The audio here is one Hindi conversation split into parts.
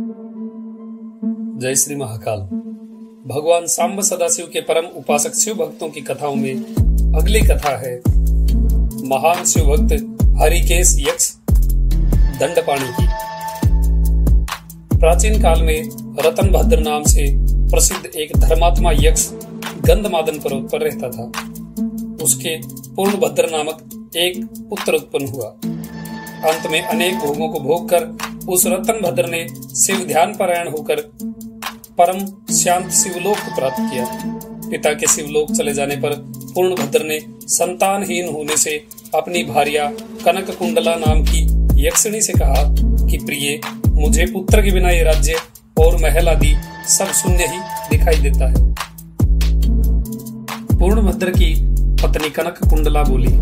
जय श्री महाकाल। भगवान सांब सदाशिव के परम उपासक शिव भक्तों की कथाओं में अगली कथा है महान शिव भक्त हरिकेश यक्ष दंडपाणी की। प्राचीन काल में रतनभद्र नाम से प्रसिद्ध एक धर्मात्मा यक्ष गंधमादन पर्वत पर रहता था। उसके पूर्णभद्र नामक एक पुत्र उत्पन्न हुआ। अंत में अनेक भोगों को भोग कर उस रतनभद्र ने शिव ध्यान परायण होकर परम शांत शिवलोक को प्राप्त किया। पिता के शिवलोक चले जाने पर पूर्णभद्र ने संतानहीन होने से अपनी भार्या कनक कुंडला नाम की यक्षिणी से कहा कि प्रिय, मुझे पुत्र के बिना ये राज्य और महल आदि सब शून्य ही दिखाई देता है। पूर्णभद्र की पत्नी कनक कुंडला बोली,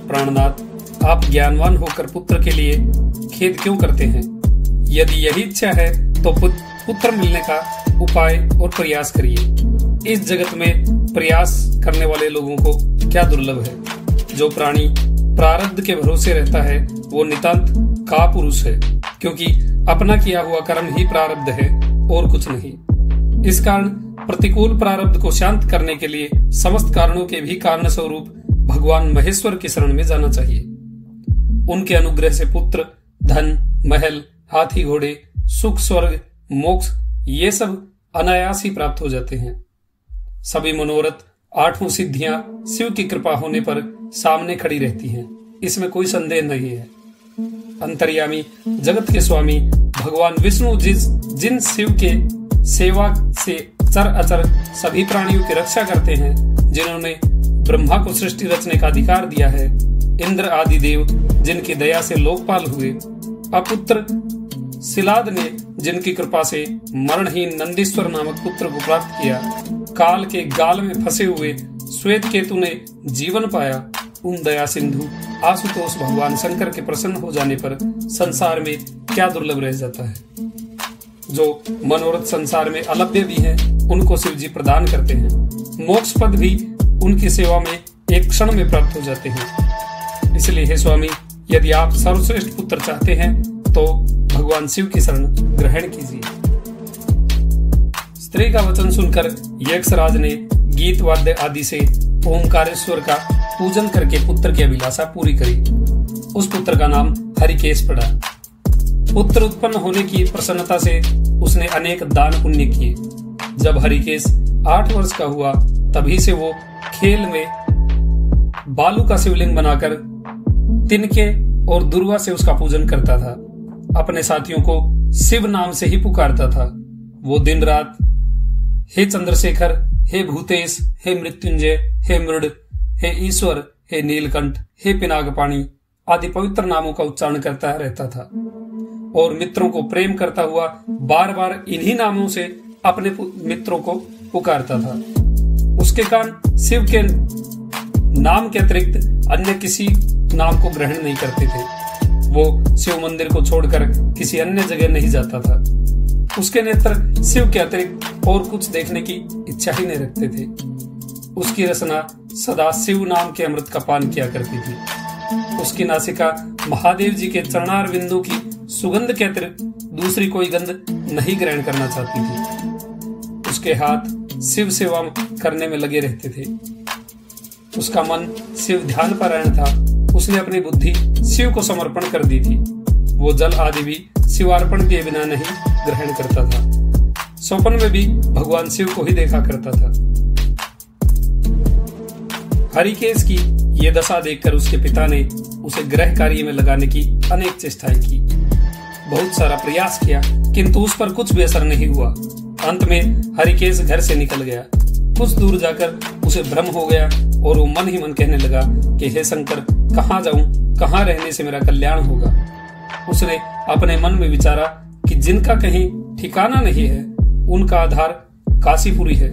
प्राणनाथ, आप ज्ञानवान होकर पुत्र के लिए खेद क्यों करते हैं? यदि यही इच्छा है तो पुत्र मिलने का उपाय और प्रयास करिए। इस जगत में प्रयास करने वाले लोगों को क्या दुर्लभ है। जो प्राणी प्रारब्ध के भरोसे रहता है वो नितांत कापुरुष है, क्योंकि अपना किया हुआ कर्म ही प्रारब्ध है और कुछ नहीं। इस कारण प्रतिकूल प्रारब्ध को शांत करने के लिए समस्त कारणों के भी कारण स्वरूप भगवान महेश्वर की शरण में जाना चाहिए। उनके अनुग्रह से पुत्र, धन, महल, हाथी घोड़े, सुख, स्वर्ग, मोक्ष ये सब अनायास ही प्राप्त हो जाते हैं। सभी मनोरथ, आठों सिद्धियां शिव की कृपा होने पर सामने खड़ी रहती हैं, इसमें कोई संदेह नहीं है। अंतर्यामी जगत के स्वामी भगवान विष्णु जिन शिव के सेवा से चर अचर सभी प्राणियों की रक्षा करते हैं, जिन्होंने ब्रह्मा को सृष्टि रचने का अधिकार दिया है, इंद्र आदि देव जिनकी दया से लोकपाल हुए, अपुत्र सिलाद ने जिनकी कृपा से मरणहीन नंदीश्वर नामक पुत्र को प्राप्त किया, काल के गाल में फंसे हुए श्वेत केतु ने जीवन पाया, उन दया सिंधु आशुतोष भगवान शंकर के प्रसन्न हो जाने पर संसार में क्या दुर्लभ रह जाता है। जो मनोरथ संसार में अलभ्य भी हैं, उनको शिव जी प्रदान करते हैं। मोक्ष पद भी उनकी सेवा में एक क्षण में प्राप्त हो जाते हैं। इसलिए हे स्वामी, यदि आप सर्वश्रेष्ठ पुत्र चाहते हैं तो भगवान शिव की शरण ग्रहण कीजिए। स्त्री का वचन सुनकर यक्षराज ने गीत वाद्य आदि से ओमकारेश्वर का पूजन करके पुत्र की अभिलाषा पूरी करी। उस पुत्र का नाम हरिकेश पड़ा। पुत्र उत्पन्न होने की प्रसन्नता से उसने अनेक दान पुण्य किए। जब हरिकेश 8 वर्ष का हुआ, तभी से वो खेल में बालू का शिवलिंग बनाकर तिनके और दुर्वा से उसका पूजन करता था। अपने साथियों को शिव नाम से ही पुकारता था। वो दिन रात हे चंद्रशेखर, हे भूतेश, हे मृत्युंजय, हे मृड, हे ईश्वर, हे नीलकंठ, हे पिनाकपाणी आदि पवित्र नामों का उच्चारण करता रहता था और मित्रों को प्रेम करता हुआ बार बार इन्हीं नामों से अपने मित्रों को पुकारता था। उसके कान शिव के नाम के अतिरिक्त अन्य किसी नाम को ग्रहण नहीं करते थे। वो शिव मंदिर को छोड़कर किसी अन्य जगह नहीं जाता था। उसके नेत्र शिव के अतिरिक्त और कुछ देखने की इच्छा ही नहीं रखते थे। उसकी रसना सदा शिव नाम के अमृत का पान किया करती थी। उसकी नासिका महादेव जी के चरणार बिंदु की सुगंध के अतिरिक्त दूसरी कोई गंध नहीं ग्रहण करना चाहती थी। उसके हाथ शिव सेवा करने में लगे रहते थे। उसका मन शिव ध्यान परायण था। उसने अपनी बुद्धि शिव को समर्पण कर दी थी। वो जल आदि भी शिवार्पण किए बिना नहीं ग्रहण करता था। स्वप्न में भी भगवान शिव को ही देखा करता था। हरिकेश की ये दशा देखकर उसके पिता ने उसे गृह कार्य में लगाने की अनेक चेष्टाएं की। बहुत सारा प्रयास किया, किंतु उस पर कुछ भी असर नहीं हुआ। अंत में हरिकेश घर से निकल गया। कुछ दूर जाकर उसे भ्रम हो गया और वो मन ही मन कहने लगा कि हे शंकर, कहाँ जाऊं, कहाँ रहने से मेरा कल्याण होगा। उसने अपने मन में विचारा कि जिनका कहीं ठिकाना नहीं है, उनका आधार काशीपुरी है।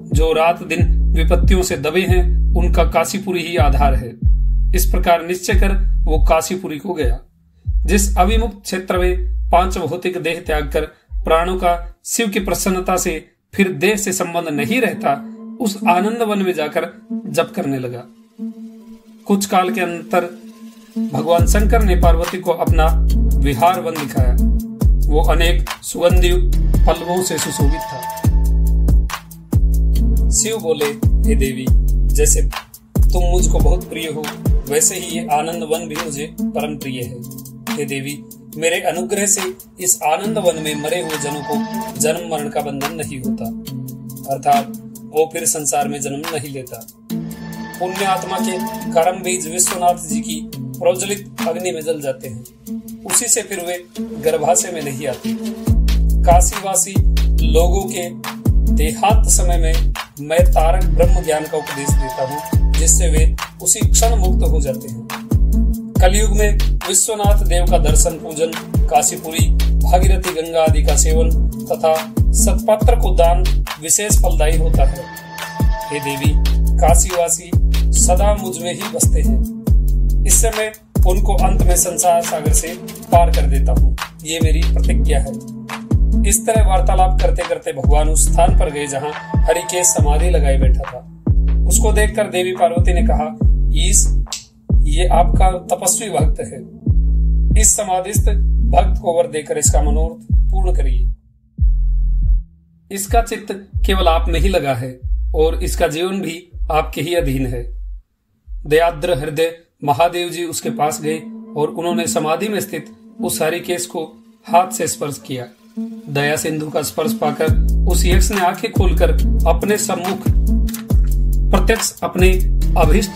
जो रात दिन विपत्तियों से दबे हैं, उनका काशीपुरी ही आधार है। इस प्रकार निश्चय कर वो काशीपुरी को गया। जिस अविमुक्त क्षेत्र में 5 भौतिक देह त्याग कर प्राणों का शिव की प्रसन्नता से फिर देह से संबंध नहीं रहता, उस आनंद वन में जाकर जप करने लगा। कुछ काल के अंतर भगवान शंकर ने पार्वती को अपना विहार वन दिखाया। वो अनेक सुगंधी पल्लवों से सुशोभित था। शिव बोले, हे देवी, जैसे तुम मुझको बहुत प्रिय हो, वैसे ही ये आनंद वन भी मुझे परम प्रिय है। हे देवी, मेरे अनुग्रह से इस आनंद वन में मरे हुए जनों को जन्म मरण का बंधन नहीं होता, अर्थात वो फिर संसार में जन्म नहीं लेता। पुण्य आत्मा के कर्म बीज विश्वनाथ जी की प्रज्वलित अग्नि में जल जाते हैं, उसी से फिर वे गर्भाशय में नहीं आते। काशीवासी लोगों के देहांत समय में मैं तारक ब्रह्म ज्ञान का उपदेश देता हूँ, जिससे वे उसी क्षण मुक्त हो जाते हैं। कलयुग में विश्वनाथ देव का दर्शन पूजन, काशीपुरी, भागीरथी गंगा आदि का सेवन तथा सत्पात्र को दान विशेष फलदायी होता है। हे देवी, काशीवासी सदा मुझ में ही बसते हैं, इससे मैं उनको अंत में संसार सागर से पार कर देता हूँ, ये मेरी प्रतिज्ञा है। इस तरह वार्तालाप करते करते भगवान उस स्थान पर गए जहाँ हरिकेश समाधि लगाए बैठा था। उसको देखकर देवी पार्वती ने कहा, ईश, ये आपका तपस्वी भक्त है, इस समाधिस्थ भक्त को वर देकर इसका मनोरथ पूर्ण करिए। इसका चित्त केवल आप में ही लगा है और इसका जीवन भी आपके ही अधीन है। दयाद्र हृदय महादेव जी उसके पास गए और उन्होंने समाधि में स्थित उस हरिकेश को हाथ से स्पर्श किया। दया सिंधु का स्पर्श पाकर उस यक्ष ने आंखें खोलकर अपने सम्मुख प्रत्यक्ष अपने अभिष्ट,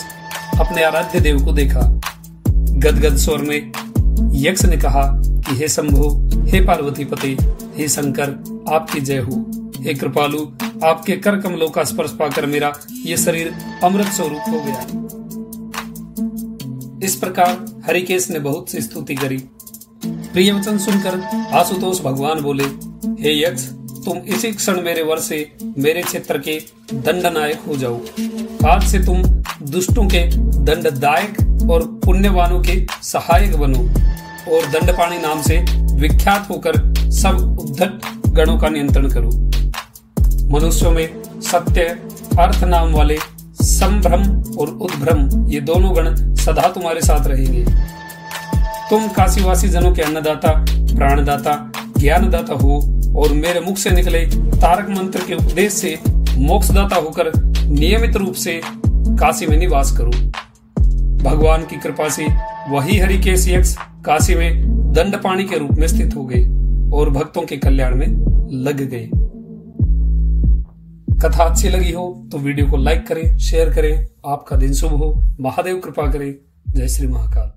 अपने आराध्य देव को देखा। गदगद स्वर में यक्ष ने कहा कि हे शंभो, हे पार्वती पते, हे शंकर, आपकी जय हो। हे कृपालु, आपके कर कमलों का स्पर्श पाकर मेरा ये शरीर अमृत स्वरूप हो गया। इस प्रकार हरिकेश ने बहुत सी स्तुति करी। प्रिय वचन सुनकर आशुतोष भगवान बोले, हे यक्ष, तुम इसी क्षण मेरे वर से मेरे क्षेत्र के दंडनायक हो जाओ। आज से तुम दुष्टों के दंडदायक और पुण्यवानों के सहायक बनो और दंडपाणी नाम से विख्यात होकर सब उद्धट गणों का नियंत्रण करो। मनुष्यों में सत्य, अर्थ नाम वाले संभ्रम और उद्भ्रम, ये दोनों गण सदा तुम्हारे साथ रहेंगे। तुम काशीवासी जनों के अन्नदाता, प्राणदाता, ज्ञानदाता हो और मेरे मुख से निकले तारक मंत्र के उपदेश से मोक्षदाता होकर नियमित रूप से काशी में निवास करो। भगवान की कृपा से वही हरिकेश यक्ष काशी में दंडपाणी के रूप में स्थित हो गए और भक्तों के कल्याण में लग गए। कथा अच्छी लगी हो तो वीडियो को लाइक करें, शेयर करें। आपका दिन शुभ हो। महादेव कृपा करें। जय श्री महाकाल।